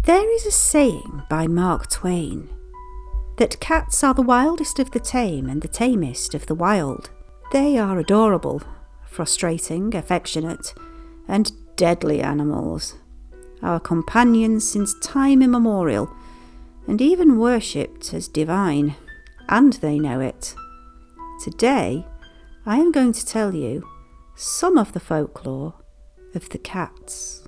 There is a saying by Mark Twain that cats are the wildest of the tame and the tamest of the wild. They are adorable, frustrating, affectionate, and deadly animals, our companions since time immemorial, and even worshipped as divine, and they know it. Today, I am going to tell you some of the folklore of the cats.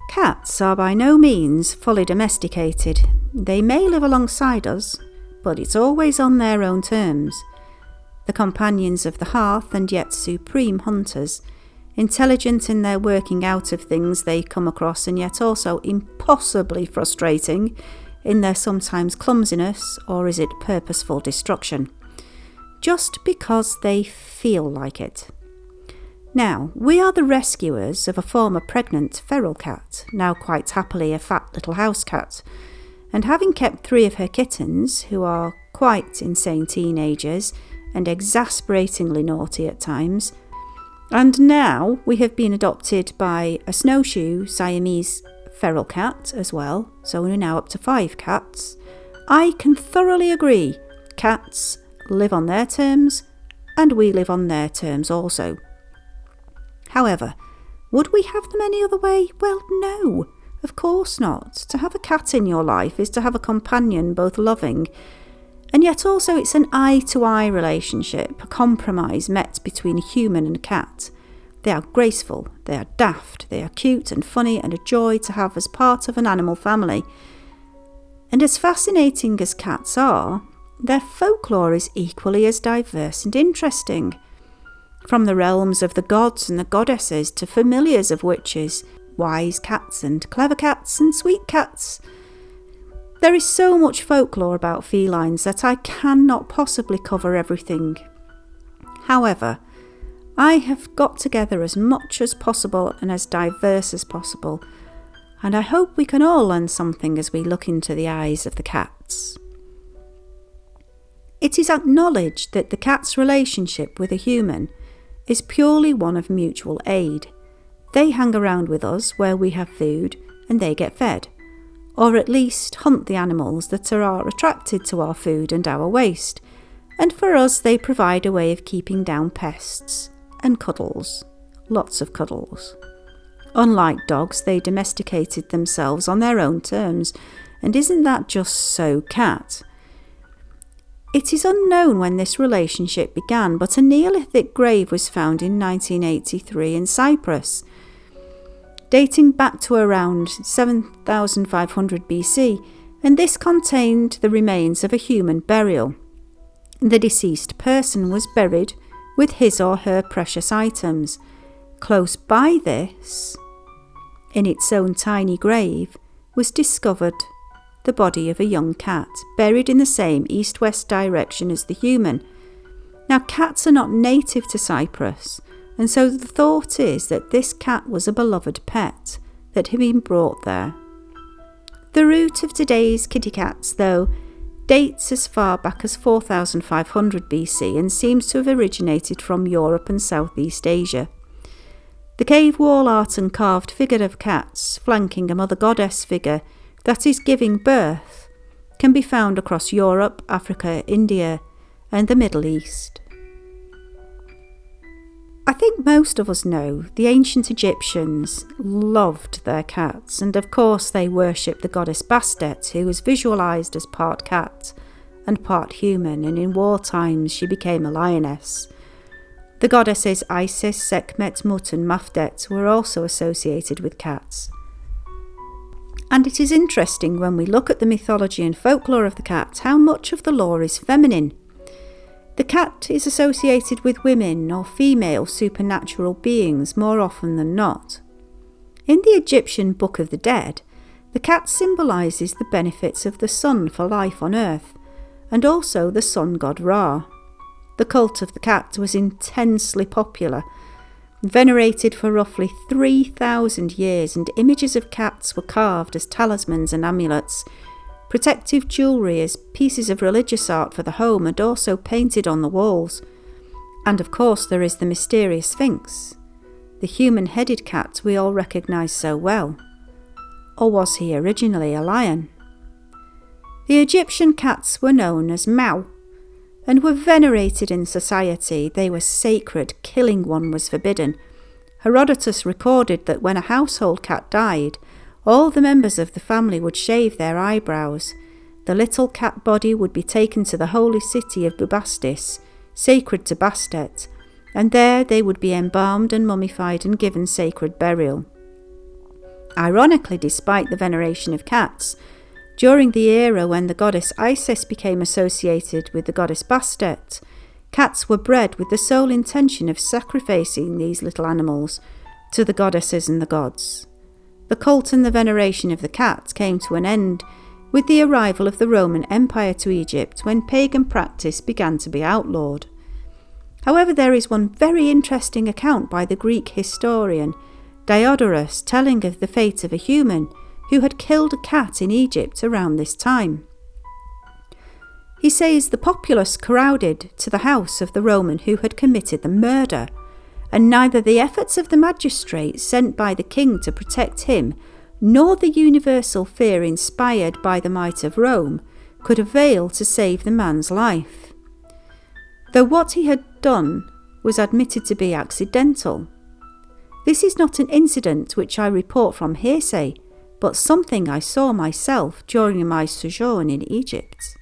Cats are by no means fully domesticated. They may live alongside us, but it's always on their own terms. The companions of the hearth and yet supreme hunters, intelligent in their working out of things they come across and yet also impossibly frustrating in their sometimes clumsiness, or is it purposeful destruction, just because they feel like it. Now, we are the rescuers of a former pregnant feral cat, now quite happily a fat little house cat, and having kept 3 of her kittens, who are quite insane teenagers and exasperatingly naughty at times, and now we have been adopted by a snowshoe Siamese feral cat as well, so we're now up to 5 cats. I can thoroughly agree, cats live on their terms, and we live on their terms also. However, would we have them any other way? Well, no, of course not. To have a cat in your life is to have a companion both loving, and yet also it's an eye-to-eye relationship, a compromise met between a human and a cat. They are graceful, they are daft, they are cute and funny and a joy to have as part of an animal family. And as fascinating as cats are, their folklore is equally as diverse and interesting. From the realms of the gods and the goddesses to familiars of witches, wise cats and clever cats and sweet cats. There is so much folklore about felines that I cannot possibly cover everything. However, I have got together as much as possible and as diverse as possible, and I hope we can all learn something as we look into the eyes of the cats. It is acknowledged that the cat's relationship with a human is purely one of mutual aid. They hang around with us where we have food and they get fed, or at least hunt the animals that are attracted to our food and our waste, and for us they provide a way of keeping down pests and cuddles, lots of cuddles. Unlike dogs, they domesticated themselves on their own terms, and isn't that just so cat? It is unknown when this relationship began, but a Neolithic grave was found in 1983 in Cyprus, dating back to around 7,500 BC, and this contained the remains of a human burial. The deceased person was buried with his or her precious items. Close by this, in its own tiny grave, was discovered the body of a young cat, buried in the same east-west direction as the human. Now, cats are not native to Cyprus, and so the thought is that this cat was a beloved pet that had been brought there. The root of today's kitty cats, though, dates as far back as 4,500 BC and seems to have originated from Europe and Southeast Asia. The cave wall art and carved figure of cats flanking a mother goddess figure that is giving birth can be found across Europe, Africa, India, and the Middle East. I think most of us know the ancient Egyptians loved their cats, and of course they worshipped the goddess Bastet, who was visualised as part cat and part human, and in war times she became a lioness. The goddesses Isis, Sekhmet, Mut and Mafdet were also associated with cats. And it is interesting when we look at the mythology and folklore of the cat how much of the lore is feminine. The cat is associated with women or female supernatural beings more often than not. In the Egyptian Book of the Dead, the cat symbolises the benefits of the sun for life on earth, and also the sun god Ra. The cult of the cat was intensely popular, venerated for roughly 3,000 years, and images of cats were carved as talismans and amulets, protective jewellery as pieces of religious art for the home, and also painted on the walls. And of course there is the mysterious Sphinx, the human-headed cat we all recognise so well. Or was he originally a lion? The Egyptian cats were known as Mao, and were venerated in society. They were sacred, killing one was forbidden. Herodotus recorded that when a household cat died, all the members of the family would shave their eyebrows. The little cat body would be taken to the holy city of Bubastis, sacred to Bastet, and there they would be embalmed and mummified and given sacred burial. Ironically, despite the veneration of cats, during the era when the goddess Isis became associated with the goddess Bastet, cats were bred with the sole intention of sacrificing these little animals to the goddesses and the gods. The cult and the veneration of the cat came to an end with the arrival of the Roman Empire to Egypt, when pagan practice began to be outlawed. However, there is one very interesting account by the Greek historian Diodorus telling of the fate of a human who had killed a cat in Egypt around this time. He says the populace crowded to the house of the Roman who had committed the murder, and neither the efforts of the magistrates sent by the king to protect him, nor the universal fear inspired by the might of Rome could avail to save the man's life. Though what he had done was admitted to be accidental. This is not an incident which I report from hearsay, but something I saw myself during my sojourn in Egypt.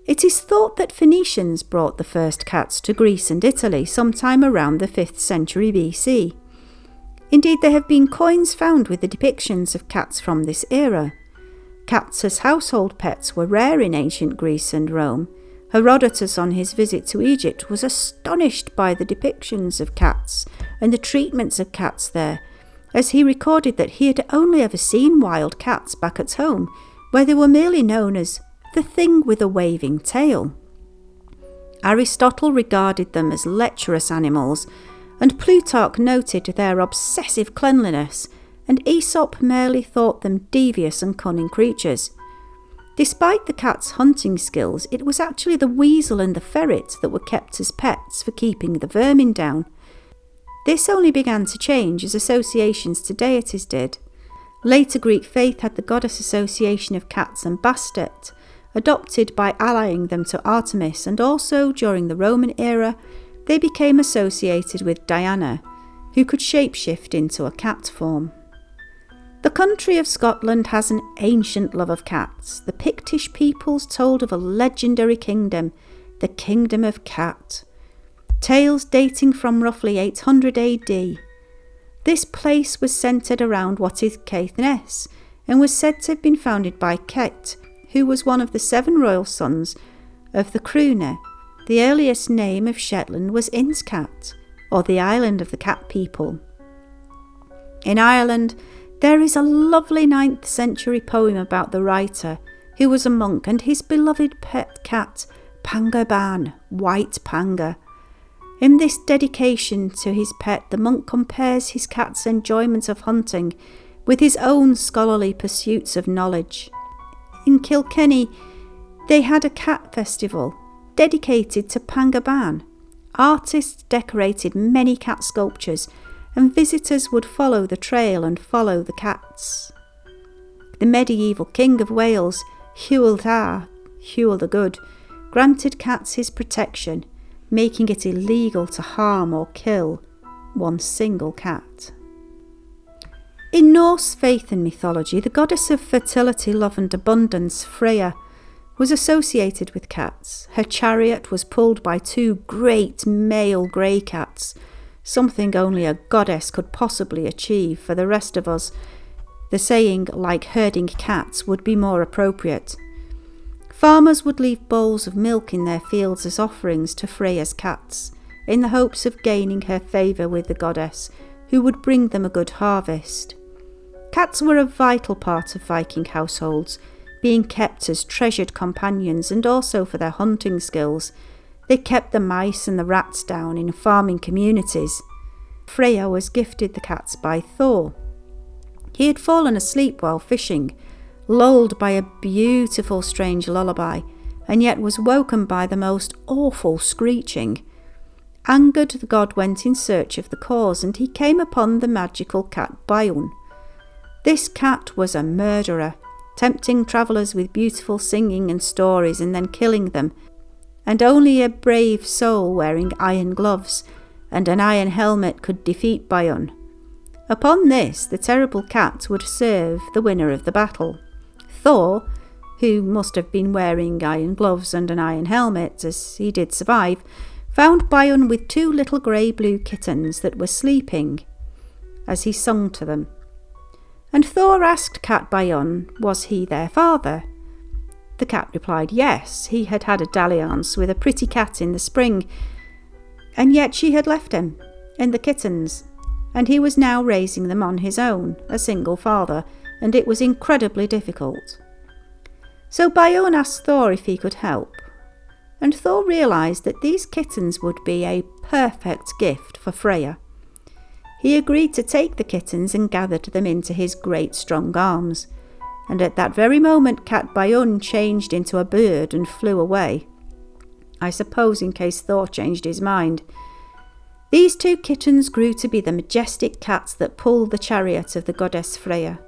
It is thought that Phoenicians brought the first cats to Greece and Italy sometime around the 5th century BC. Indeed, there have been coins found with the depictions of cats from this era. Cats as household pets were rare in ancient Greece and Rome. Herodotus, on his visit to Egypt, was astonished by the depictions of cats and the treatments of cats there, as he recorded that he had only ever seen wild cats back at home, where they were merely known as the thing with a waving tail. Aristotle regarded them as lecherous animals, and Plutarch noted their obsessive cleanliness, and Aesop merely thought them devious and cunning creatures. Despite the cat's hunting skills, it was actually the weasel and the ferret that were kept as pets for keeping the vermin down. This only began to change as associations to deities did. Later Greek faith had the goddess association of cats and Bastet, adopted by allying them to Artemis, and also during the Roman era they became associated with Diana, who could shapeshift into a cat form. The country of Scotland has an ancient love of cats. The Pictish peoples told of a legendary kingdom, the Kingdom of Cat. Tales dating from roughly 800 AD. This place was centred around what is Caithness, and was said to have been founded by Cait, who was one of the 7 royal sons of the Crune. The earliest name of Shetland was Inscat, or the island of the cat people. In Ireland, there is a lovely 9th century poem about the writer, who was a monk, and his beloved pet cat, Panga Ban, White Panga. In this dedication to his pet, the monk compares his cat's enjoyment of hunting with his own scholarly pursuits of knowledge. In Kilkenny, they had a cat festival dedicated to Panga Ban. Artists decorated many cat sculptures, and visitors would follow the trail and follow the cats. The medieval King of Wales, Hywel the Good, granted cats his protection, making it illegal to harm or kill one single cat. In Norse faith and mythology, the goddess of fertility, love and abundance, Freya, was associated with cats. Her chariot was pulled by 2 great male grey cats, something only a goddess could possibly achieve. For the rest of us, the saying, like herding cats, would be more appropriate. Farmers would leave bowls of milk in their fields as offerings to Freya's cats, in the hopes of gaining her favour with the goddess, who would bring them a good harvest. Cats were a vital part of Viking households, being kept as treasured companions and also for their hunting skills. They kept the mice and the rats down in farming communities. Freya was gifted the cats by Thor. He had fallen asleep while fishing, lulled by a beautiful strange lullaby, and yet was woken by the most awful screeching. Angered, the god went in search of the cause, and he came upon the magical cat Björn. This cat was a murderer, tempting travellers with beautiful singing and stories and then killing them, and only a brave soul wearing iron gloves and an iron helmet could defeat Björn. Upon this, the terrible cat would serve the winner of the battle. Thor, who must have been wearing iron gloves and an iron helmet, as he did survive, found Björn with 2 little grey-blue kittens that were sleeping as he sung to them. And Thor asked Cat Björn, was he their father? The cat replied yes, he had had a dalliance with a pretty cat in the spring, and yet she had left him and the kittens, and he was now raising them on his own, a single father, and it was incredibly difficult. So Björn asked Thor if he could help, and Thor realised that these kittens would be a perfect gift for Freya. He agreed to take the kittens and gathered them into his great strong arms, and at that very moment Cat Björn changed into a bird and flew away. I suppose in case Thor changed his mind. These 2 kittens grew to be the majestic cats that pulled the chariot of the goddess Freya.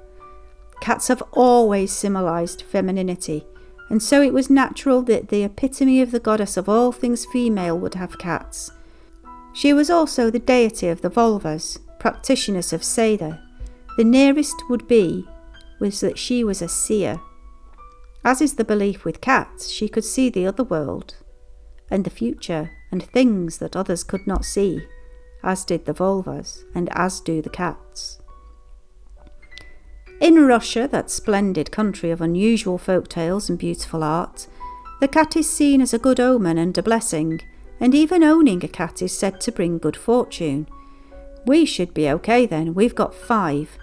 Cats have always symbolised femininity, and so it was natural that the epitome of the goddess of all things female would have cats. She was also the deity of the vulvas, practitioners of Seidr. The nearest would be was that she was a seer. As is the belief with cats, she could see the other world and the future and things that others could not see, as did the vulvas and as do the cats. In Russia, that splendid country of unusual folk tales and beautiful art, the cat is seen as a good omen and a blessing, and even owning a cat is said to bring good fortune. We should be okay then, we've got 5.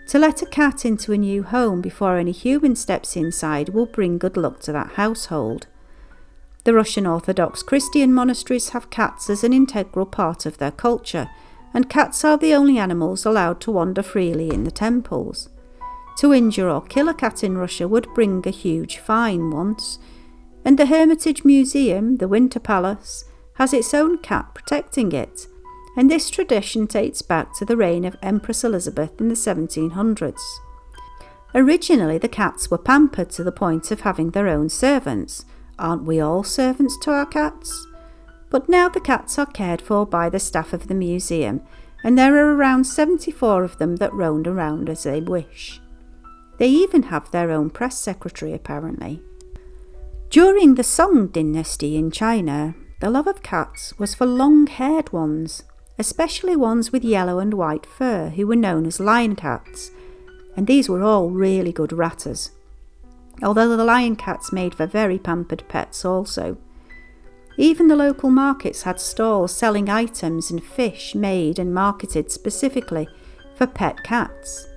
To let a cat into a new home before any human steps inside will bring good luck to that household. The Russian Orthodox Christian monasteries have cats as an integral part of their culture, and cats are the only animals allowed to wander freely in the temples. To injure or kill a cat in Russia would bring a huge fine once, and the Hermitage Museum, the Winter Palace, has its own cat protecting it, and this tradition dates back to the reign of Empress Elizabeth in the 1700s. Originally, the cats were pampered to the point of having their own servants. Aren't we all servants to our cats? But now the cats are cared for by the staff of the museum, and there are around 74 of them that roam around as they wish. They even have their own press secretary, apparently. During the Song dynasty in China, the love of cats was for long-haired ones, especially ones with yellow and white fur, who were known as lion cats, and these were all really good ratters, although the lion cats made for very pampered pets also. Even the local markets had stalls selling items and fish made and marketed specifically for pet cats.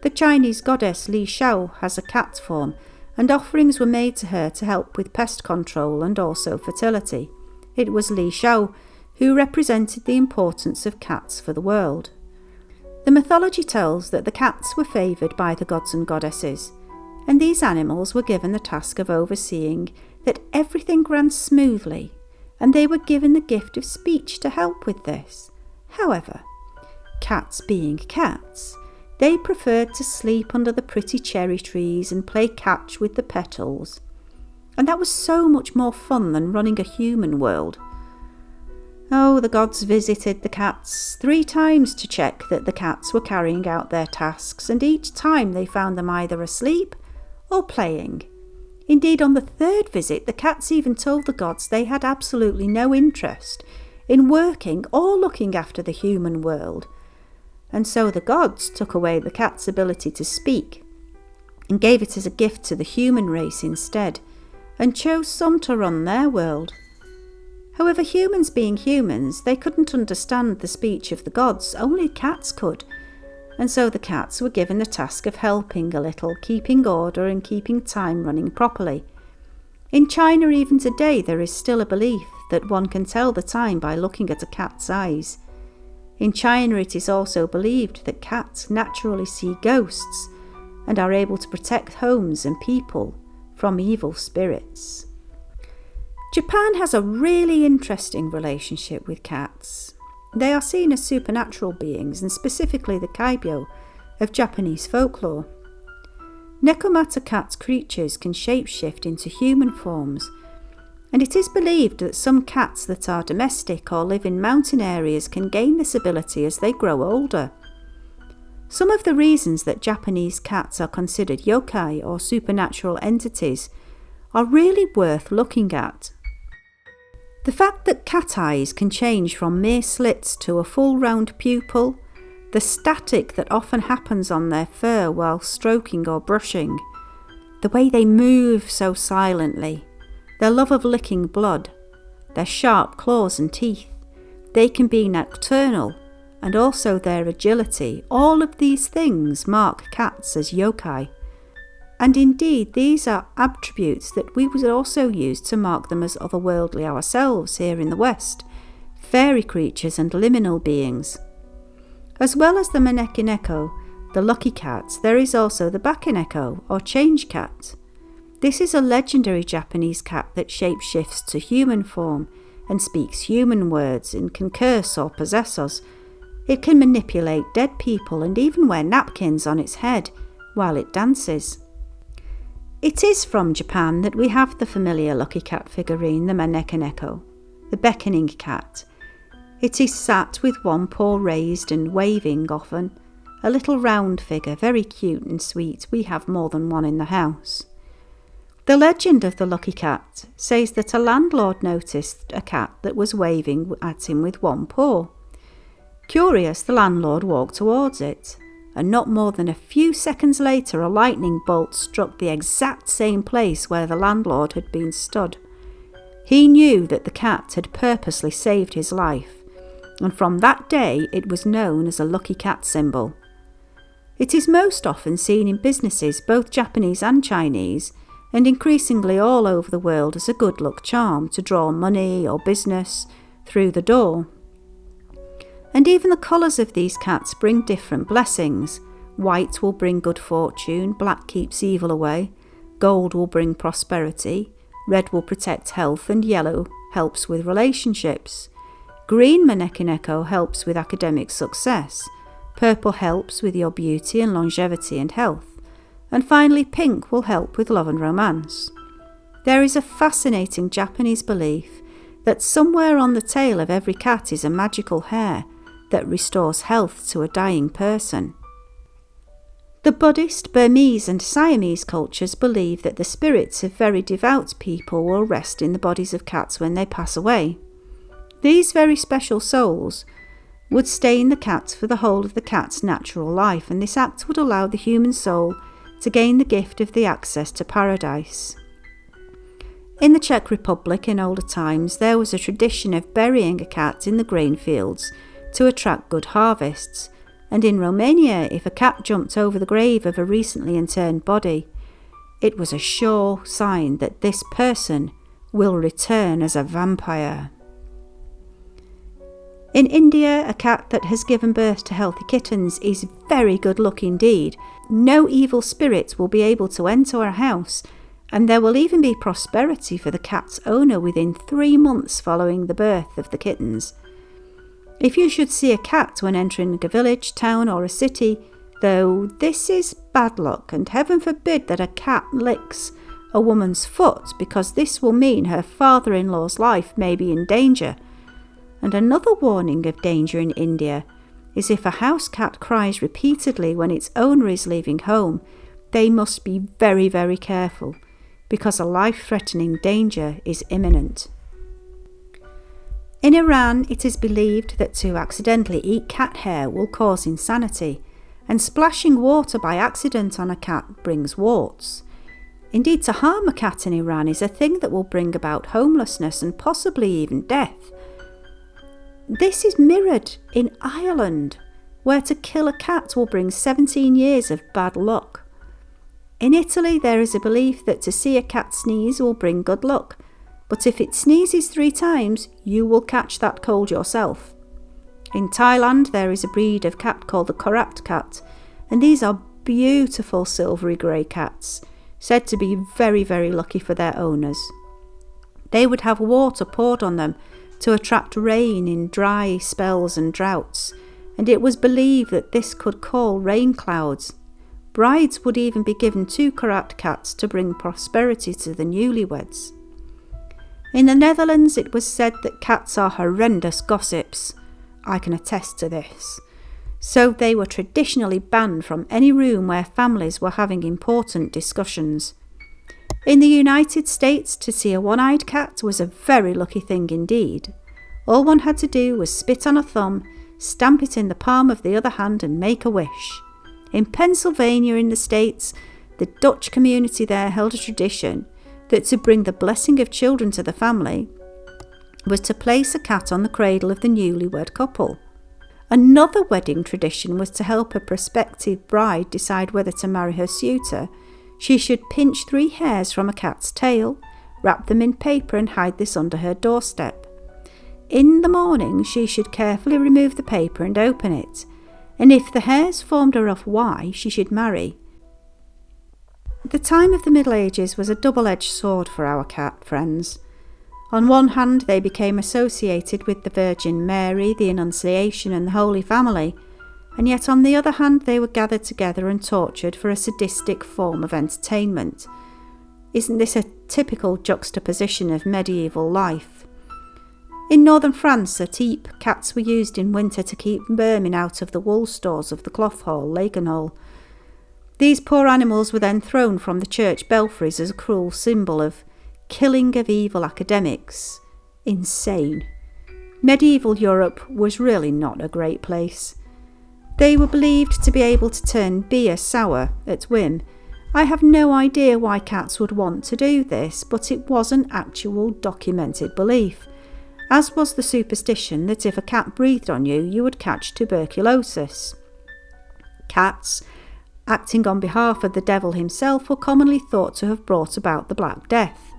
The Chinese goddess Li Shao has a cat form, and offerings were made to her to help with pest control and also fertility. It was Li Shao who represented the importance of cats for the world. The mythology tells that the cats were favoured by the gods and goddesses, and these animals were given the task of overseeing that everything ran smoothly, and they were given the gift of speech to help with this. However, cats being cats, they preferred to sleep under the pretty cherry trees and play catch with the petals, and that was so much more fun than running a human world. Oh, the gods visited the cats 3 times to check that the cats were carrying out their tasks, and each time they found them either asleep or playing. Indeed, on the 3rd visit, the cats even told the gods they had absolutely no interest in working or looking after the human world, and so the gods took away the cat's ability to speak and gave it as a gift to the human race instead, and chose some to run their world. However, humans being humans, they couldn't understand the speech of the gods, only cats could, and so the cats were given the task of helping a little, keeping order and keeping time running properly. In China even today there is still a belief that one can tell the time by looking at a cat's eyes. In China, it is also believed that cats naturally see ghosts and are able to protect homes and people from evil spirits. Japan has a really interesting relationship with cats. They are seen as supernatural beings, and specifically the kaibyo of Japanese folklore. Nekomata cat creatures can shapeshift into human forms, and it is believed that some cats that are domestic or live in mountain areas can gain this ability as they grow older. Some of the reasons that Japanese cats are considered yokai or supernatural entities are really worth looking at. The fact that cat eyes can change from mere slits to a full round pupil, the static that often happens on their fur while stroking or brushing, the way they move so silently, their love of licking blood, their sharp claws and teeth, they can be nocturnal, and also their agility, all of these things mark cats as yokai. And indeed, these are attributes that we would also use to mark them as otherworldly ourselves here in the West, fairy creatures and liminal beings. As well as the maneki-neko, the lucky cat, there is also the bake-neko, or change cat. This is a legendary Japanese cat that shapeshifts to human form and speaks human words and can curse or possess us. It can manipulate dead people and even wear napkins on its head while it dances. It is from Japan that we have the familiar lucky cat figurine, the maneki-neko, the beckoning cat. It is sat with one paw raised and waving often, a little round figure, very cute and sweet. We have more than one in the house. The legend of the lucky cat says that a landlord noticed a cat that was waving at him with one paw. Curious, the landlord walked towards it, and not more than a few seconds later a lightning bolt struck the exact same place where the landlord had been stood. He knew that the cat had purposely saved his life, and from that day it was known as a lucky cat symbol. It is most often seen in businesses, both Japanese and Chinese, and increasingly all over the world as a good luck charm to draw money or business through the door. And even the colours of these cats bring different blessings. White will bring good fortune, black keeps evil away, gold will bring prosperity, red will protect health, and yellow helps with relationships. Green maneki-neko helps with academic success, purple helps with your beauty and longevity and health, and finally pink will help with love and romance. There is a fascinating Japanese belief that somewhere on the tail of every cat is a magical hair that restores health to a dying person. The Buddhist, Burmese and Siamese cultures believe that the spirits of very devout people will rest in the bodies of cats when they pass away. These very special souls would stay in the cat for the whole of the cat's natural life, and this act would allow the human soul to gain the gift of the access to paradise. In the Czech Republic in older times, there was a tradition of burying a cat in the grain fields to attract good harvests, and in Romania, if a cat jumped over the grave of a recently interned body, it was a sure sign that this person will return as a vampire. In India, a cat that has given birth to healthy kittens is very good luck indeed. No evil spirits will be able to enter a house, and there will even be prosperity for the cat's owner within 3 months following the birth of the kittens. If you should see a cat when entering a village, town or a city, though, this is bad luck, and heaven forbid that a cat licks a woman's foot, because this will mean her father-in-law's life may be in danger. And another warning of danger in India is if a house cat cries repeatedly when its owner is leaving home, they must be very, very careful, because a life-threatening danger is imminent. In Iran, it is believed that to accidentally eat cat hair will cause insanity, and splashing water by accident on a cat brings warts. Indeed, to harm a cat in Iran is a thing that will bring about homelessness and possibly even death. This is mirrored in Ireland, where to kill a cat will bring 17 years of bad luck. In Italy, there is a belief that to see a cat sneeze will bring good luck, but if it sneezes 3 times, you will catch that cold yourself. In Thailand, there is a breed of cat called the Korat cat, and these are beautiful silvery grey cats, said to be very, very lucky for their owners. They would have water poured on them to attract rain in dry spells and droughts, and it was believed that this could call rain clouds. Brides would even be given 2 Korat cats to bring prosperity to the newlyweds. In the Netherlands, it was said that cats are horrendous gossips. I can attest to this. So they were traditionally banned from any room where families were having important discussions. In the United States, to see a one-eyed cat was a very lucky thing indeed. All one had to do was spit on a thumb, stamp it in the palm of the other hand and make a wish. In Pennsylvania in the States, the Dutch community there held a tradition that to bring the blessing of children to the family was to place a cat on the cradle of the newlywed couple. Another wedding tradition was to help a prospective bride decide whether to marry her suitor. She should pinch 3 hairs from a cat's tail, wrap them in paper and hide this under her doorstep. In the morning, she should carefully remove the paper and open it, and if the hairs formed a rough Y, she should marry. The time of the Middle Ages was a double-edged sword for our cat friends. On one hand, they became associated with the Virgin Mary, the Annunciation and the Holy Family, and yet on the other hand they were gathered together and tortured for a sadistic form of entertainment. Isn't this a typical juxtaposition of medieval life? In northern France, at Ypres, cats were used in winter to keep vermin out of the wool stores of the cloth hall, Lakenhall. These poor animals were then thrown from the church belfries as a cruel symbol of killing of evil academics. Insane. Medieval Europe was really not a great place. They were believed to be able to turn beer sour at whim. I have no idea why cats would want to do this, but it was an actual documented belief, as was the superstition that if a cat breathed on you, you would catch tuberculosis. Cats, acting on behalf of the devil himself, were commonly thought to have brought about the Black Death,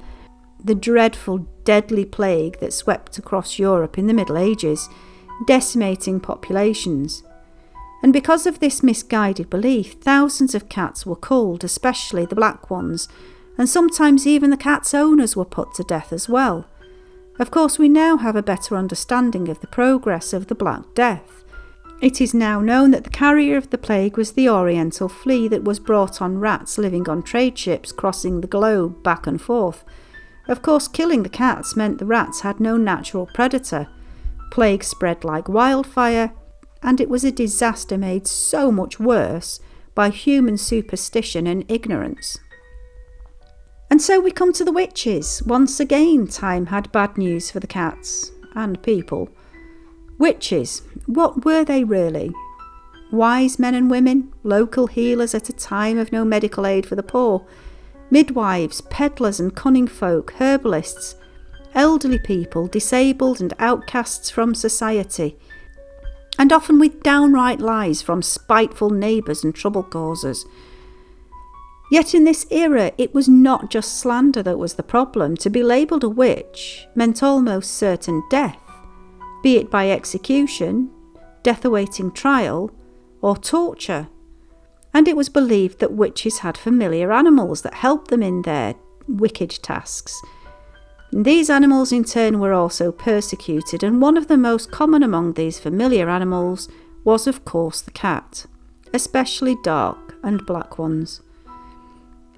the dreadful, deadly plague that swept across Europe in the Middle Ages, decimating populations. And because of this misguided belief, thousands of cats were culled, especially the black ones, and sometimes even the cats' owners were put to death as well. Of course, we now have a better understanding of the progress of the Black Death. It is now known that the carrier of the plague was the oriental flea that was brought on rats living on trade ships crossing the globe back and forth. Of course, killing the cats meant the rats had no natural predator. Plague spread like wildfire, and it was a disaster made so much worse by human superstition and ignorance. And so we come to the witches. Once again, time had bad news for the cats and people. Witches, what were they really? Wise men and women, local healers at a time of no medical aid for the poor, midwives, peddlers and cunning folk, herbalists, elderly people, disabled and outcasts from society, and often with downright lies from spiteful neighbours and trouble causers. Yet in this era, it was not just slander that was the problem. To be labelled a witch meant almost certain death, be it by execution, death awaiting trial, or torture. And it was believed that witches had familiar animals that helped them in their wicked tasks. And these animals in turn were also persecuted, and one of the most common among these familiar animals was of course the cat, especially dark and black ones.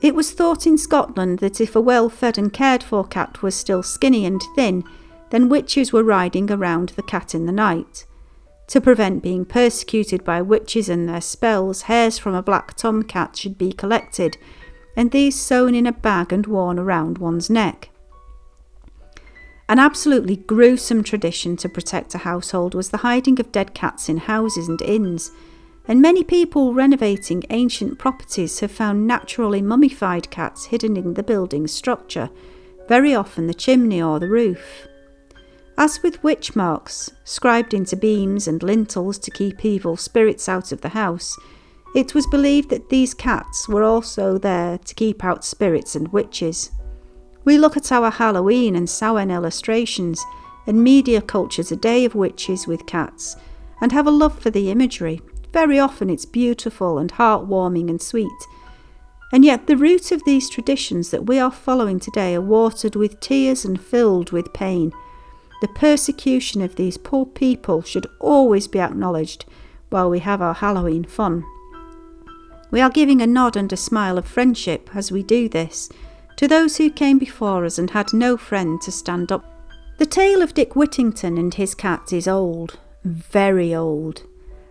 It was thought in Scotland that if a well-fed and cared-for cat was still skinny and thin, then witches were riding around the cat in the night. To prevent being persecuted by witches and their spells, hairs from a black tomcat should be collected, and these sewn in a bag and worn around one's neck. An absolutely gruesome tradition to protect a household was the hiding of dead cats in houses and inns, and many people renovating ancient properties have found naturally mummified cats hidden in the building's structure, very often the chimney or the roof. As with witch marks, scribed into beams and lintels to keep evil spirits out of the house, it was believed that these cats were also there to keep out spirits and witches. We look at our Halloween and Samhain illustrations and media culture's A Day of Witches with cats and have a love for the imagery. Very often it's beautiful and heartwarming and sweet. And yet the root of these traditions that we are following today are watered with tears and filled with pain. The persecution of these poor people should always be acknowledged while we have our Halloween fun. We are giving a nod and a smile of friendship as we do this to those who came before us and had no friend to stand up. The tale of Dick Whittington and his cat is old, very old,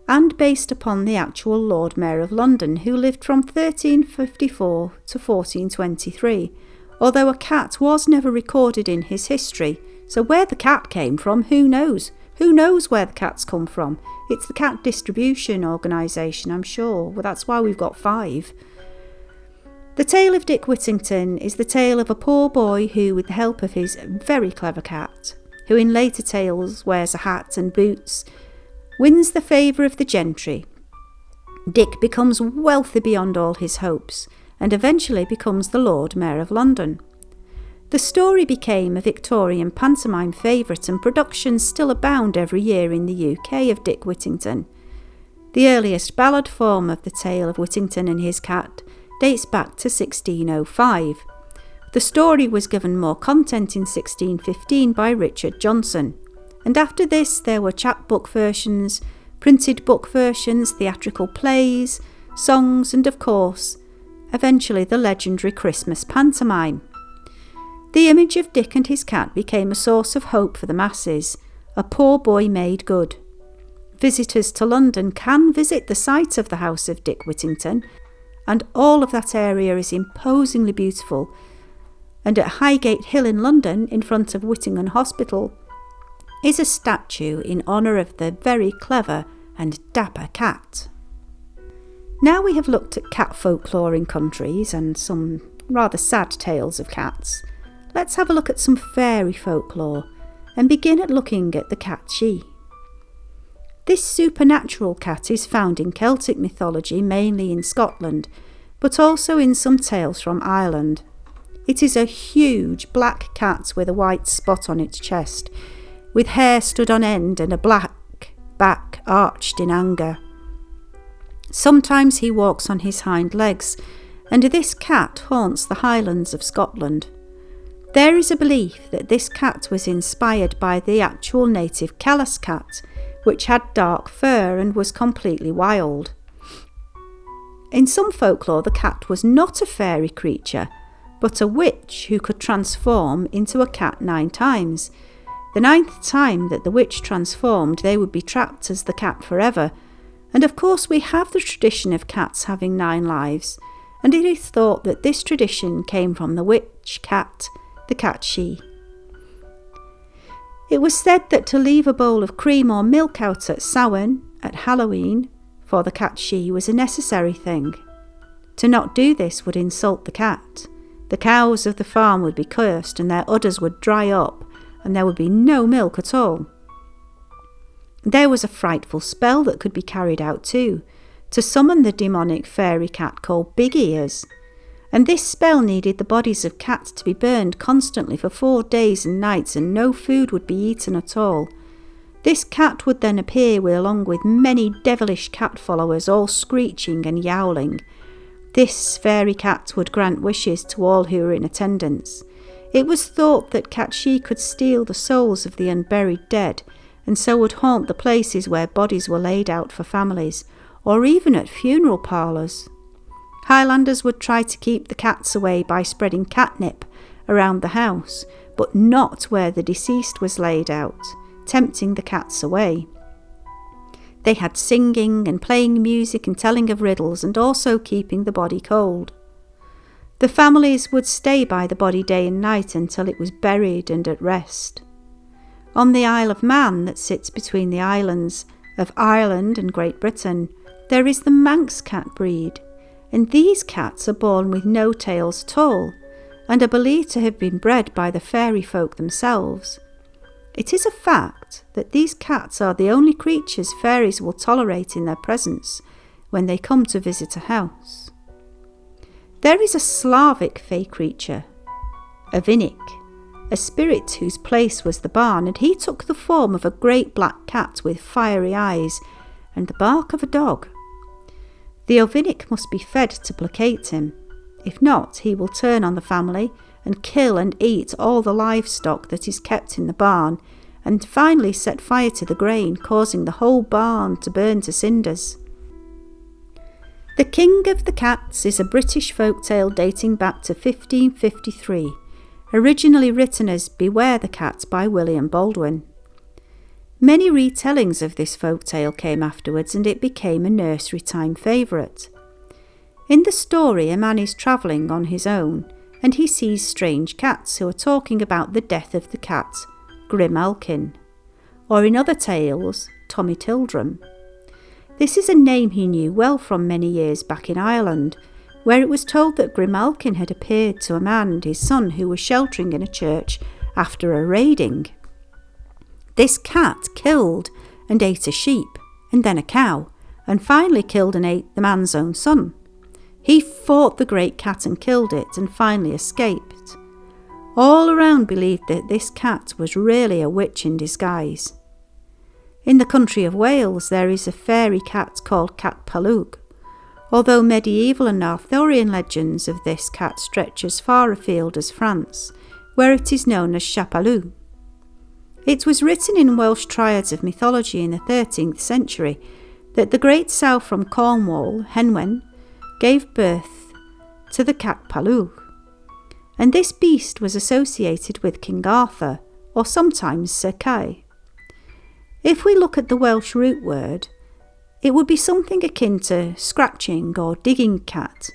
and based upon the actual Lord Mayor of London, who lived from 1354 to 1423, although a cat was never recorded in his history. So where the cat came from, who knows? Who knows where the cats come from? It's the cat distribution organisation, I'm sure. Well, that's why we've got 5. The tale of Dick Whittington is the tale of a poor boy who, with the help of his very clever cat, who in later tales wears a hat and boots, wins the favour of the gentry. Dick becomes wealthy beyond all his hopes and eventually becomes the Lord Mayor of London. The story became a Victorian pantomime favourite and productions still abound every year in the UK of Dick Whittington. The earliest ballad form of the tale of Whittington and his cat dates back to 1605. The story was given more content in 1615 by Richard Johnson, and after this there were chapbook versions, printed book versions, theatrical plays, songs, and of course, eventually the legendary Christmas pantomime. The image of Dick and his cat became a source of hope for the masses, a poor boy made good. Visitors to London can visit the site of the house of Dick Whittington, and all of that area is imposingly beautiful. And at Highgate Hill in London, in front of Whittingham Hospital, is a statue in honour of the very clever and dapper cat. Now we have looked at cat folklore in countries and some rather sad tales of cats. Let's have a look at some fairy folklore and begin at looking at the cat she. This supernatural cat is found in Celtic mythology, mainly in Scotland, but also in some tales from Ireland. It is a huge black cat with a white spot on its chest, with hair stood on end and a black back arched in anger. Sometimes he walks on his hind legs, and this cat haunts the Highlands of Scotland. There is a belief that this cat was inspired by the actual native Callas cat, which had dark fur and was completely wild. In some folklore, the cat was not a fairy creature, but a witch who could transform into a cat 9 times. The 9th time that the witch transformed, they would be trapped as the cat forever. And of course we have the tradition of cats having 9 lives, and it is thought that this tradition came from the witch cat, the cat she. It was said that to leave a bowl of cream or milk out at Samhain, at Halloween, for the cat she was a necessary thing. To not do this would insult the cat. The cows of the farm would be cursed and their udders would dry up and there would be no milk at all. There was a frightful spell that could be carried out too, to summon the demonic fairy cat called Big Ears. And this spell needed the bodies of cats to be burned constantly for 4 days and nights, and no food would be eaten at all. This cat would then appear along with many devilish cat followers, all screeching and yowling. This fairy cat would grant wishes to all who were in attendance. It was thought that cat she could steal the souls of the unburied dead, and so would haunt the places where bodies were laid out for families, or even at funeral parlours. Highlanders would try to keep the cats away by spreading catnip around the house, but not where the deceased was laid out, tempting the cats away. They had singing and playing music and telling of riddles, and also keeping the body cold. The families would stay by the body day and night until it was buried and at rest. On the Isle of Man, that sits between the islands of Ireland and Great Britain, there is the Manx cat breed, and these cats are born with no tails at all, and are believed to have been bred by the fairy folk themselves. It is a fact that these cats are the only creatures fairies will tolerate in their presence when they come to visit a house. There is a Slavic fae creature, a vinnick, a spirit whose place was the barn, and he took the form of a great black cat with fiery eyes and the bark of a dog. The Ovinnick must be fed to placate him. If not, he will turn on the family and kill and eat all the livestock that is kept in the barn, and finally set fire to the grain, causing the whole barn to burn to cinders. The King of the Cats is a British folktale dating back to 1553, originally written as Beware the Cat by William Baldwin. Many retellings of this folktale came afterwards, and it became a nursery time favourite. In the story, a man is travelling on his own, and he sees strange cats who are talking about the death of the cat, Grimalkin, or in other tales, Tommy Tildrum. This is a name he knew well from many years back in Ireland, where it was told that Grimalkin had appeared to a man and his son who were sheltering in a church after a raiding. This cat killed and ate a sheep, and then a cow, and finally killed and ate the man's own son. He fought the great cat and killed it, and finally escaped. All around believed that this cat was really a witch in disguise. In the country of Wales there is a fairy cat called Cat Palug, although medieval and Arthurian legends of this cat stretch as far afield as France, where it is known as Chapalou. It was written in Welsh triads of mythology in the 13th century that the great sow from Cornwall, Henwen, gave birth to the Cat Palug, and this beast was associated with King Arthur, or sometimes Sir Kay. If we look at the Welsh root word, it would be something akin to scratching or digging cat,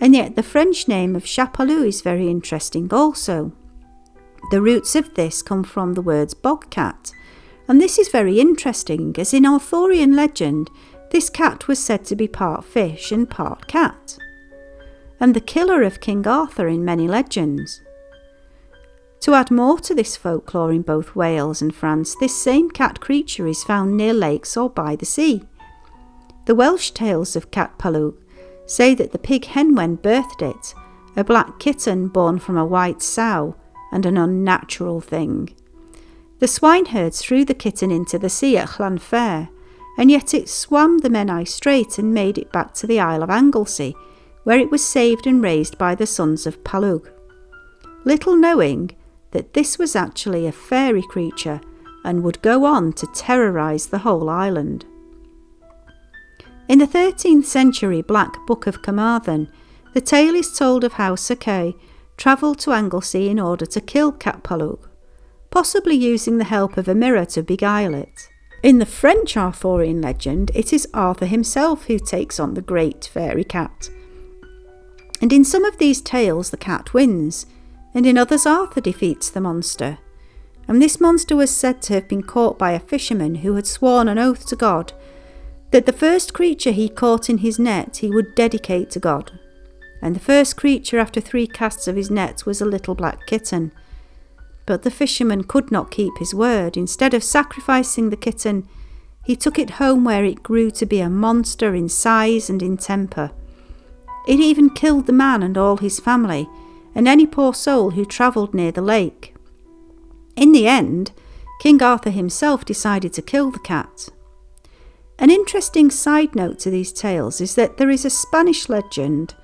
and yet the French name of Chapalou is very interesting also. The roots of this come from the words bogcat, and this is very interesting as in Arthurian legend this cat was said to be part fish and part cat, and the killer of King Arthur in many legends. To add more to this folklore in both Wales and France, this same cat creature is found near lakes or by the sea. The Welsh tales of Cat Palug say that the pig Henwen birthed it, a black kitten born from a white sow, and an unnatural thing. The swineherds threw the kitten into the sea at Llanfair, and yet it swam the Menai Strait and made it back to the Isle of Anglesey, where it was saved and raised by the sons of Palug, little knowing that this was actually a fairy creature and would go on to terrorise the whole island. In the 13th century Black Book of Carmarthen, the tale is told of how Sir Kay travelled to Anglesey in order to kill Cat Palug, possibly using the help of a mirror to beguile it. In the French Arthurian legend, it is Arthur himself who takes on the great fairy cat. And in some of these tales the cat wins, and in others Arthur defeats the monster. And this monster was said to have been caught by a fisherman who had sworn an oath to God that the first creature he caught in his net he would dedicate to God. And the first creature after 3 casts of his net was a little black kitten. But the fisherman could not keep his word. Instead of sacrificing the kitten, he took it home where it grew to be a monster in size and in temper. It even killed the man and all his family, and any poor soul who travelled near the lake. In the end, King Arthur himself decided to kill the cat. An interesting side note to these tales is that there is a Spanish legend,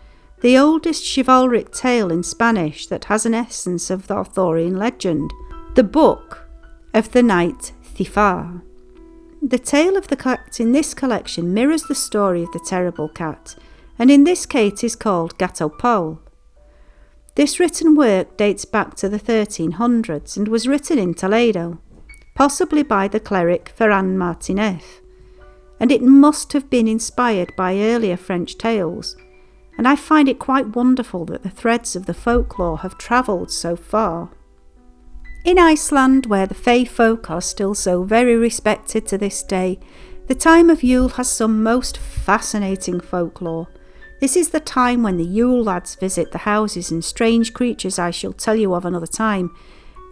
the oldest chivalric tale in Spanish that has an essence of the Arthurian legend, the Book of the Knight Thifar. The tale of the cat in this collection mirrors the story of the terrible cat, and in this case is called Gato Paul. This written work dates back to the 1300s and was written in Toledo, possibly by the cleric Ferran Martinez, and it must have been inspired by earlier French tales, and I find it quite wonderful that the threads of the folklore have travelled so far. In Iceland, where the Fae folk are still so very respected to this day, the time of Yule has some most fascinating folklore. This is the time when the Yule lads visit the houses and strange creatures I shall tell you of another time,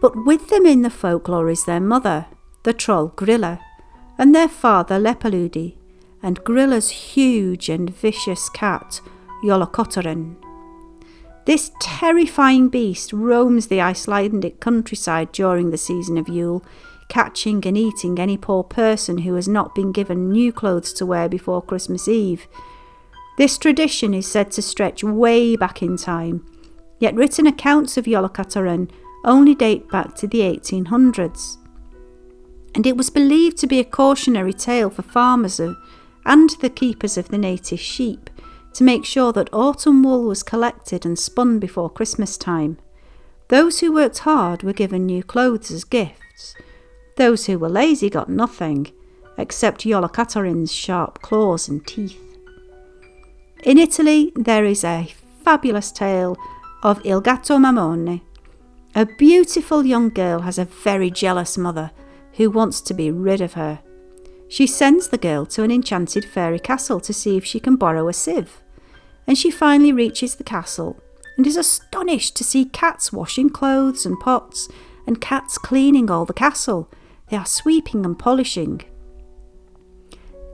but with them in the folklore is their mother, the troll Grilla, and their father Lepaludi, and Grilla's huge and vicious cat, Yolokotaren. This terrifying beast roams the Icelandic countryside during the season of Yule, catching and eating any poor person who has not been given new clothes to wear before Christmas Eve. This tradition is said to stretch way back in time, yet written accounts of Jólakötturinn only date back to the 1800s. And it was believed to be a cautionary tale for farmers and the keepers of the native sheep, to make sure that autumn wool was collected and spun before Christmas time. Those who worked hard were given new clothes as gifts. Those who were lazy got nothing, except Jólakötturins' sharp claws and teeth. In Italy, there is a fabulous tale of Il Gatto Mammone. A beautiful young girl has a very jealous mother who wants to be rid of her. She sends the girl to an enchanted fairy castle to see if she can borrow a sieve. And she finally reaches the castle and is astonished to see cats washing clothes and pots and cats cleaning all the castle. They are sweeping and polishing.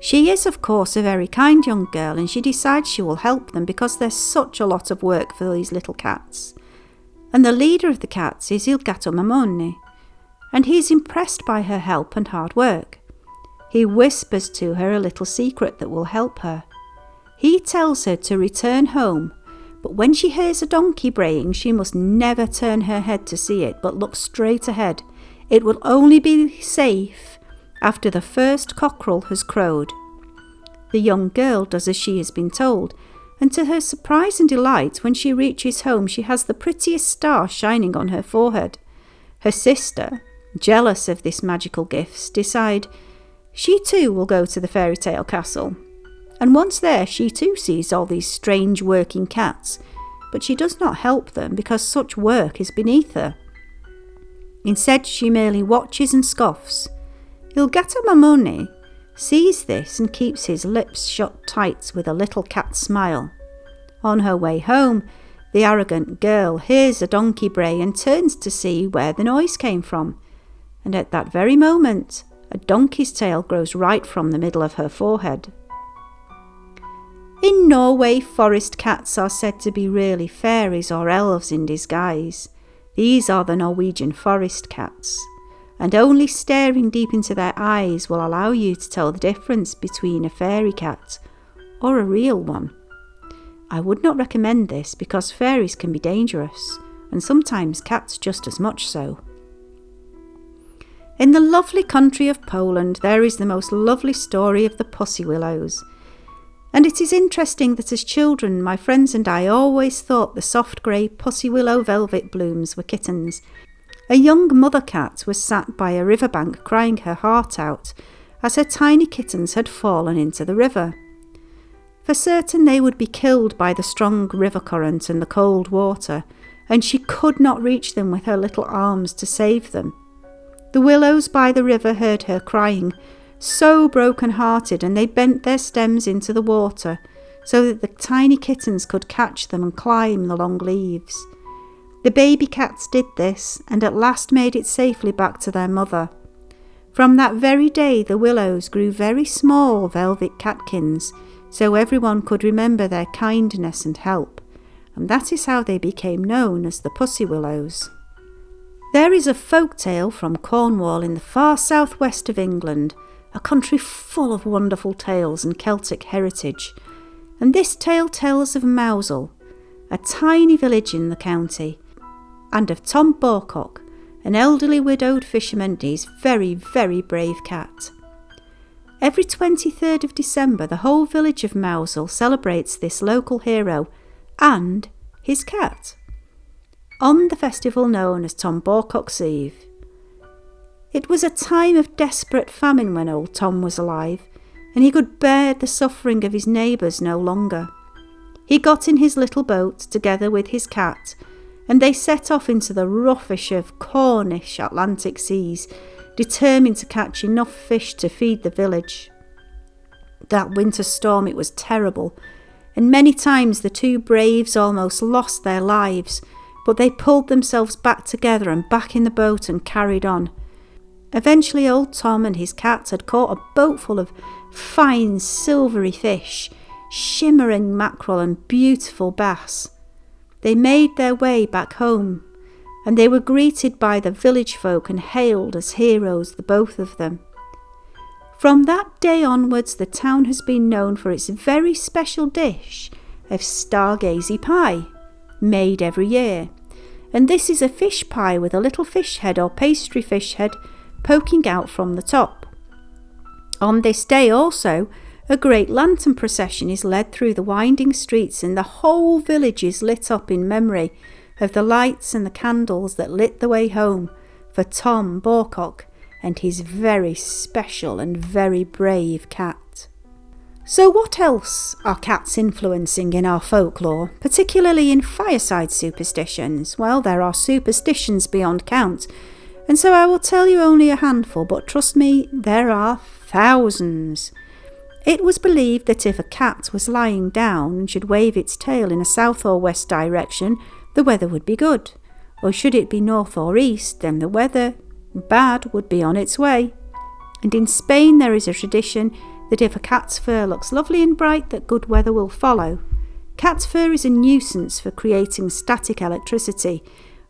She is, of course, a very kind young girl, and she decides she will help them because there's such a lot of work for these little cats. And the leader of the cats is Il Gatto Mammone, and he is impressed by her help and hard work. He whispers to her a little secret that will help her. He tells her to return home, but when she hears a donkey braying, she must never turn her head to see it, but look straight ahead. It will only be safe after the first cockerel has crowed. The young girl does as she has been told, and to her surprise and delight, when she reaches home, she has the prettiest star shining on her forehead. Her sister, jealous of this magical gift, decide she too will go to the fairy tale castle. And once there, she too sees all these strange working cats, but she does not help them because such work is beneath her. Instead, she merely watches and scoffs. Il Gatto Mammone sees this and keeps his lips shut tight with a little cat smile. On her way home, the arrogant girl hears a donkey bray and turns to see where the noise came from. And at that very moment, a donkey's tail grows right from the middle of her forehead. In Norway, forest cats are said to be really fairies or elves in disguise. These are the Norwegian forest cats, and only staring deep into their eyes will allow you to tell the difference between a fairy cat or a real one. I would not recommend this because fairies can be dangerous, and sometimes cats just as much so. In the lovely country of Poland, there is the most lovely story of the pussy willows. And it is interesting that as children, my friends and I always thought the soft grey pussy willow velvet blooms were kittens. A young mother cat was sat by a riverbank crying her heart out as her tiny kittens had fallen into the river. For certain they would be killed by the strong river current and the cold water, and she could not reach them with her little arms to save them. The willows by the river heard her crying, so broken-hearted, and they bent their stems into the water so that the tiny kittens could catch them and climb the long leaves. The baby cats did this and at last made it safely back to their mother. From that very day the willows grew very small velvet catkins, so everyone could remember their kindness and help, and that is how they became known as the pussy willows. There is a folk tale from Cornwall in the far southwest of England, a country full of wonderful tales and Celtic heritage, and this tale tells of Mousel, a tiny village in the county, and of Tom Borcock, an elderly widowed fisherman's very, very brave cat. Every 23rd of December, the whole village of Mousel celebrates this local hero and his cat on the festival known as Tom Borcock's Eve. It was a time of desperate famine when old Tom was alive, and he could bear the suffering of his neighbours no longer. He got in his little boat together with his cat, and they set off into the roughish of Cornish Atlantic seas, determined to catch enough fish to feed the village. That winter storm, it was terrible, and many times the two braves almost lost their lives, but they pulled themselves back together and back in the boat and carried on. Eventually old Tom and his cat had caught a boat full of fine silvery fish, shimmering mackerel and beautiful bass. They made their way back home, and they were greeted by the village folk and hailed as heroes, the both of them. From that day onwards, the town has been known for its very special dish of stargazy pie, made every year. And this is a fish pie with a little fish head or pastry fish head poking out from the top. On this day also, a great lantern procession is led through the winding streets, and the whole village is lit up in memory of the lights and the candles that lit the way home for Tom Borcock and his very special and very brave cat. So what else are cats influencing in our folklore, particularly in fireside superstitions? Well, there are superstitions beyond count, and so I will tell you only a handful, but trust me, there are thousands. It was believed that if a cat was lying down and should wave its tail in a south or west direction, the weather would be good, or should it be north or east, then the weather bad would be on its way. And in Spain there is a tradition that if a cat's fur looks lovely and bright, that good weather will follow. Cat's fur is a nuisance for creating static electricity,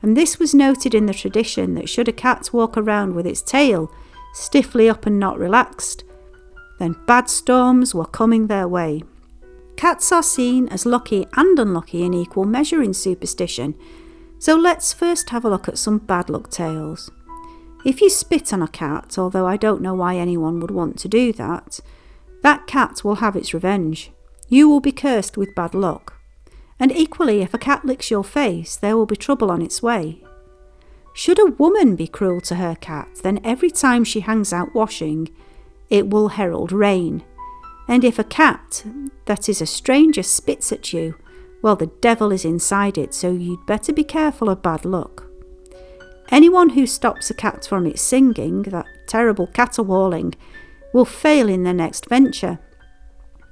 and this was noted in the tradition that should a cat walk around with its tail stiffly up and not relaxed, then bad storms were coming their way. Cats are seen as lucky and unlucky in equal measure in superstition, so let's first have a look at some bad luck tales. If you spit on a cat, although I don't know why anyone would want to do that, that cat will have its revenge. You will be cursed with bad luck. And equally, if a cat licks your face, there will be trouble on its way. Should a woman be cruel to her cat, then every time she hangs out washing, it will herald rain. And if a cat that is a stranger spits at you, well, the devil is inside it, so you'd better be careful of bad luck. Anyone who stops a cat from its singing, that terrible caterwauling, will fail in their next venture.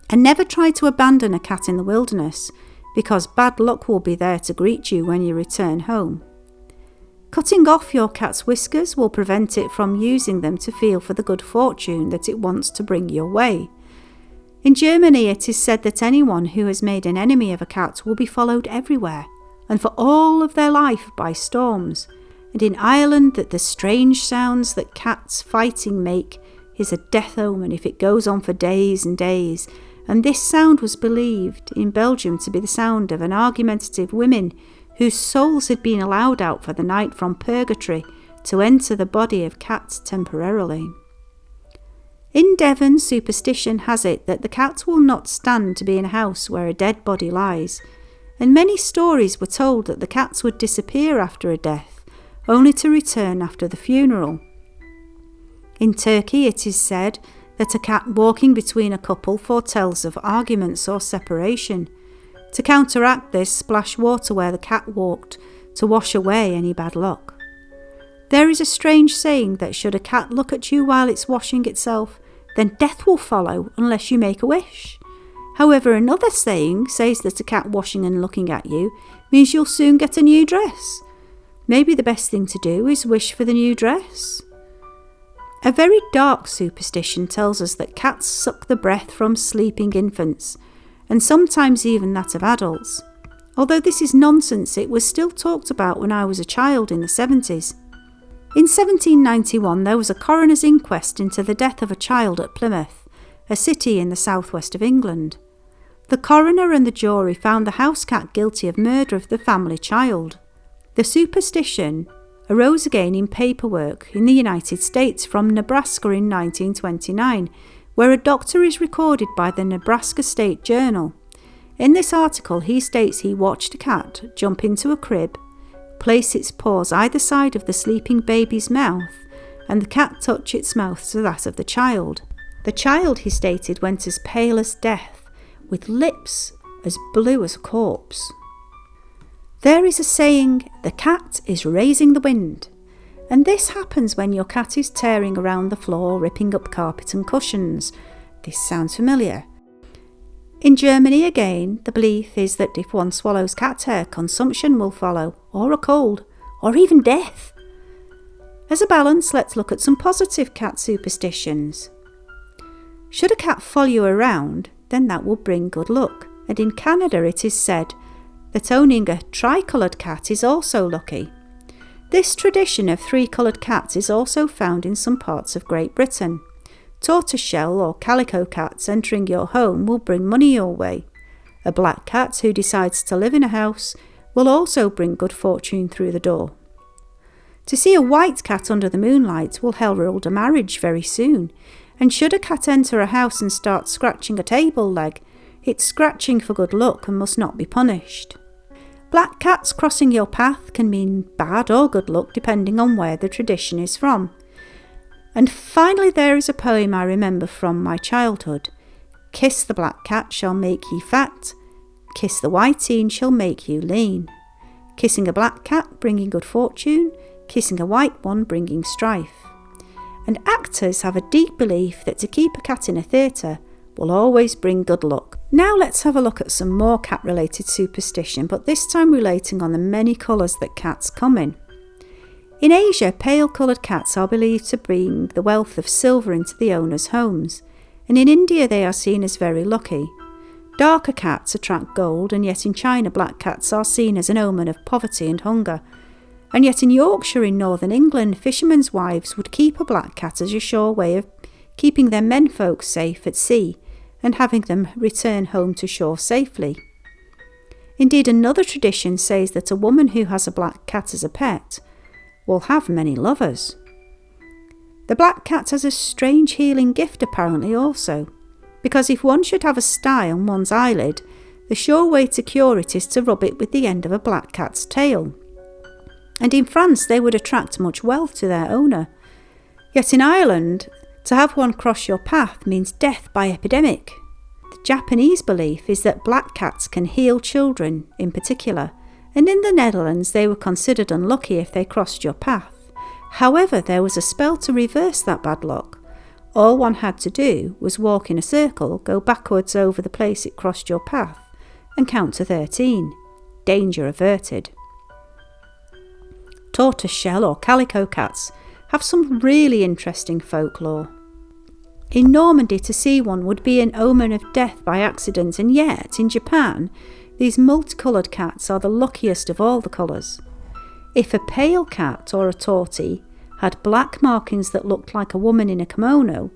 And never try to abandon a cat in the wilderness, because bad luck will be there to greet you when you return home. Cutting off your cat's whiskers will prevent it from using them to feel for the good fortune that it wants to bring your way. In Germany, it is said that anyone who has made an enemy of a cat will be followed everywhere, and for all of their life by storms. And in Ireland, that the strange sounds that cats fighting make is a death omen if it goes on for days and days. And this sound was believed in Belgium to be the sound of an argumentative women whose souls had been allowed out for the night from purgatory to enter the body of cats temporarily. In Devon, superstition has it that the cat will not stand to be in a house where a dead body lies, and many stories were told that the cats would disappear after a death, only to return after the funeral. In Turkey, it is said that a cat walking between a couple foretells of arguments or separation. To counteract this, splash water where the cat walked to wash away any bad luck. There is a strange saying that should a cat look at you while it's washing itself, then death will follow unless you make a wish. However, another saying says that a cat washing and looking at you means you'll soon get a new dress. Maybe the best thing to do is wish for the new dress. A very dark superstition tells us that cats suck the breath from sleeping infants, and sometimes even that of adults. Although this is nonsense, it was still talked about when I was a child in the 70s. In 1791 there was a coroner's inquest into the death of a child at Plymouth, a city in the southwest of England. The coroner and the jury found the house cat guilty of murder of the family child. The superstition arose again in paperwork in the United States from Nebraska in 1929, where a doctor is recorded by the Nebraska State Journal. In this article, he states he watched a cat jump into a crib, place its paws either side of the sleeping baby's mouth, and the cat touch its mouth to that of the child. The child, he stated, went as pale as death, with lips as blue as a corpse. There is a saying, the cat is raising the wind, and this happens when your cat is tearing around the floor, ripping up carpet and cushions. This sounds familiar. In Germany again, the belief is that if one swallows cat hair, consumption will follow, or a cold, or even death. As a balance, let's look at some positive cat superstitions. Should a cat follow you around, then that will bring good luck, and in Canada it is said, that owning a tricoloured cat is also lucky. This tradition of 3-coloured cats is also found in some parts of Great Britain. Tortoiseshell or calico cats entering your home will bring money your way. A black cat who decides to live in a house will also bring good fortune through the door. To see a white cat under the moonlight will herald a marriage very soon, and should a cat enter a house and start scratching a table leg, it's scratching for good luck and must not be punished. Black cats crossing your path can mean bad or good luck depending on where the tradition is from. And finally there is a poem I remember from my childhood. Kiss the black cat shall make ye fat, kiss the whiteen shall make you lean. Kissing a black cat bringing good fortune, kissing a white one bringing strife. And actors have a deep belief that to keep a cat in a theatre will always bring good luck. Now let's have a look at some more cat-related superstition, but this time relating on the many colours that cats come in. In Asia, pale-coloured cats are believed to bring the wealth of silver into the owners' homes, and in India they are seen as very lucky. Darker cats attract gold, and yet in China black cats are seen as an omen of poverty and hunger. And yet in Yorkshire in northern England, fishermen's wives would keep a black cat as a sure way of keeping their menfolk safe at sea and having them return home to shore safely. Indeed, another tradition says that a woman who has a black cat as a pet will have many lovers. The black cat has a strange healing gift apparently also, because if one should have a sty on one's eyelid, the sure way to cure it is to rub it with the end of a black cat's tail. And in France they would attract much wealth to their owner. Yet in Ireland, to have one cross your path means death by epidemic. The Japanese belief is that black cats can heal children in particular, and in the Netherlands they were considered unlucky if they crossed your path. However, there was a spell to reverse that bad luck. All one had to do was walk in a circle, go backwards over the place it crossed your path, and count to 13. Danger averted. Tortoiseshell or calico cats have some really interesting folklore. In Normandy, to see one would be an omen of death by accident, and yet in Japan these multicoloured cats are the luckiest of all the colours. If a pale cat or a tortie had black markings that looked like a woman in a kimono,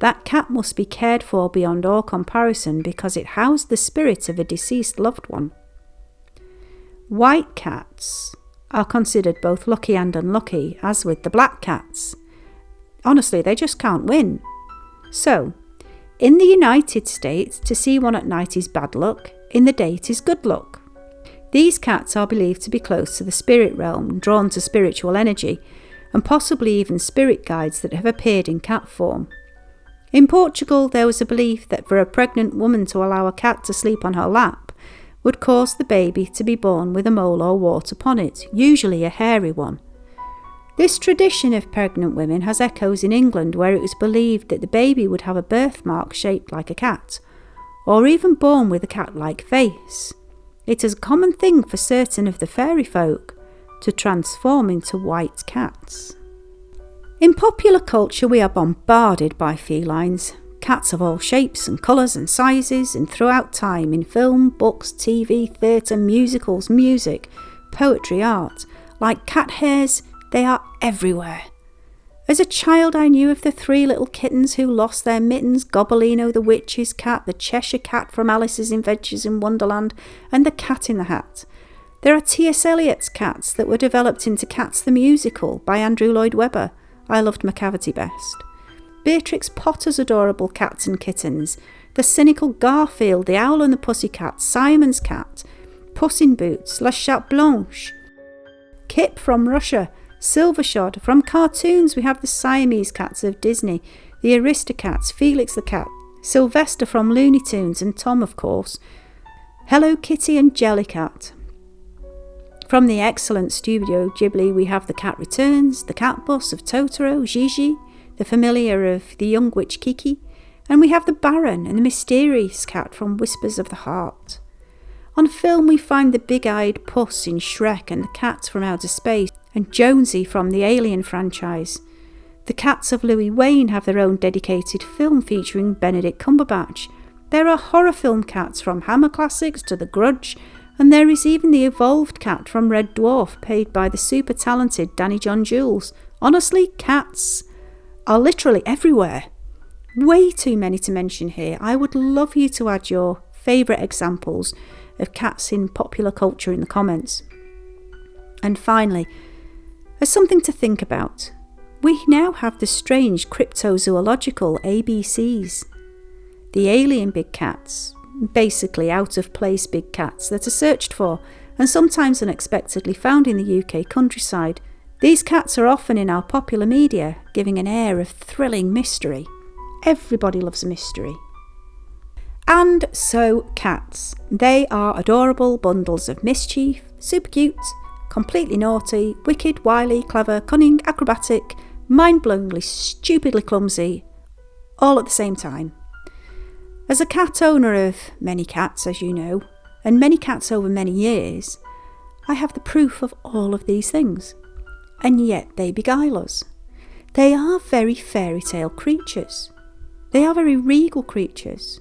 that cat must be cared for beyond all comparison because it housed the spirit of a deceased loved one. White cats are considered both lucky and unlucky, as with the black cats. Honestly, they just can't win. So, in the United States, to see one at night is bad luck, in the day it is good luck. These cats are believed to be close to the spirit realm, drawn to spiritual energy, and possibly even spirit guides that have appeared in cat form. In Portugal, there was a belief that for a pregnant woman to allow a cat to sleep on her lap would cause the baby to be born with a mole or wart upon it, usually a hairy one. This tradition of pregnant women has echoes in England, where it was believed that the baby would have a birthmark shaped like a cat, or even born with a cat-like face. It is a common thing for certain of the fairy folk to transform into white cats. In popular culture we are bombarded by felines, cats of all shapes and colours and sizes, and throughout time in film, books, TV, theatre, musicals, music, poetry, art. Like cat hairs, they are everywhere. As a child I knew of the 3 little kittens who lost their mittens, Gobelino the witch's cat, the Cheshire cat from Alice's Adventures in Wonderland, and the Cat in the Hat. There are T.S. Eliot's cats that were developed into Cats the Musical by Andrew Lloyd Webber. I loved McCavity best. Beatrix Potter's adorable cats and kittens, the cynical Garfield, the Owl and the Pussycat, Simon's cat, Puss in Boots, La Chatte Blanche, Kip from Russia, Silvershod. From cartoons we have the Siamese cats of Disney, the Aristocats, Felix the cat, Sylvester from Looney Tunes, and Tom of course, Hello Kitty and Jellycat. From the excellent Studio Ghibli we have the Cat Returns, the Cat Bus of Totoro, Gigi, the familiar of the young witch Kiki, and we have the Baron and the mysterious cat from Whispers of the Heart. On film we find the big-eyed Puss in Shrek and the Cat from Outer Space, and Jonesy from the Alien franchise. The Cats of Louis Wain have their own dedicated film featuring Benedict Cumberbatch. There are horror film cats from Hammer Classics to The Grudge, And there is even the evolved cat from Red Dwarf, played by the super talented Danny John Jules. Honestly, cats are literally everywhere. Way too many to mention here. I would love you to add your favourite examples of cats in popular culture in the comments. And finally, as something to think about, we now have the strange cryptozoological ABCs. The alien big cats, basically out-of-place big cats that are searched for and sometimes unexpectedly found in the UK countryside. These cats are often in our popular media, giving an air of thrilling mystery. Everybody loves a mystery. And so cats. They are adorable bundles of mischief, super cute, completely naughty, wicked, wily, clever, cunning, acrobatic, mind-blowingly, stupidly clumsy, all at the same time. As a cat owner of many cats, as you know, and many cats over many years, I have the proof of all of these things. And yet they beguile us. They are very fairy tale creatures. They are very regal creatures.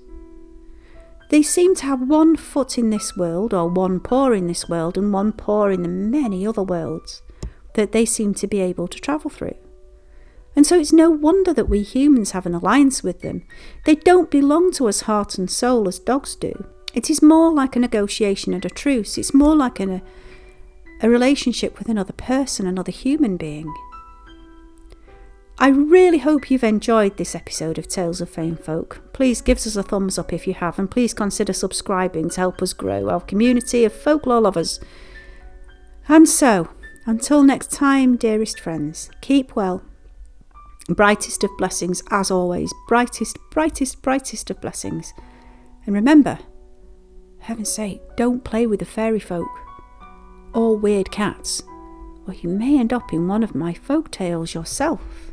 They seem to have one foot in this world, or one paw in this world, and one paw in the many other worlds that they seem to be able to travel through. And so it's no wonder that we humans have an alliance with them. They don't belong to us heart and soul as dogs do. It is more like a negotiation and a truce. It's more like a relationship with another person, another human being. I really hope you've enjoyed this episode of Tales of Fae and Folk. Please give us a thumbs up if you have, and please consider subscribing to help us grow our community of folklore lovers. And so, until next time, dearest friends, keep well. Brightest of blessings, as always. Brightest, brightest, brightest of blessings. And remember, for heaven's sake, don't play with the fairy folk or weird cats, or you may end up in one of my folk tales yourself.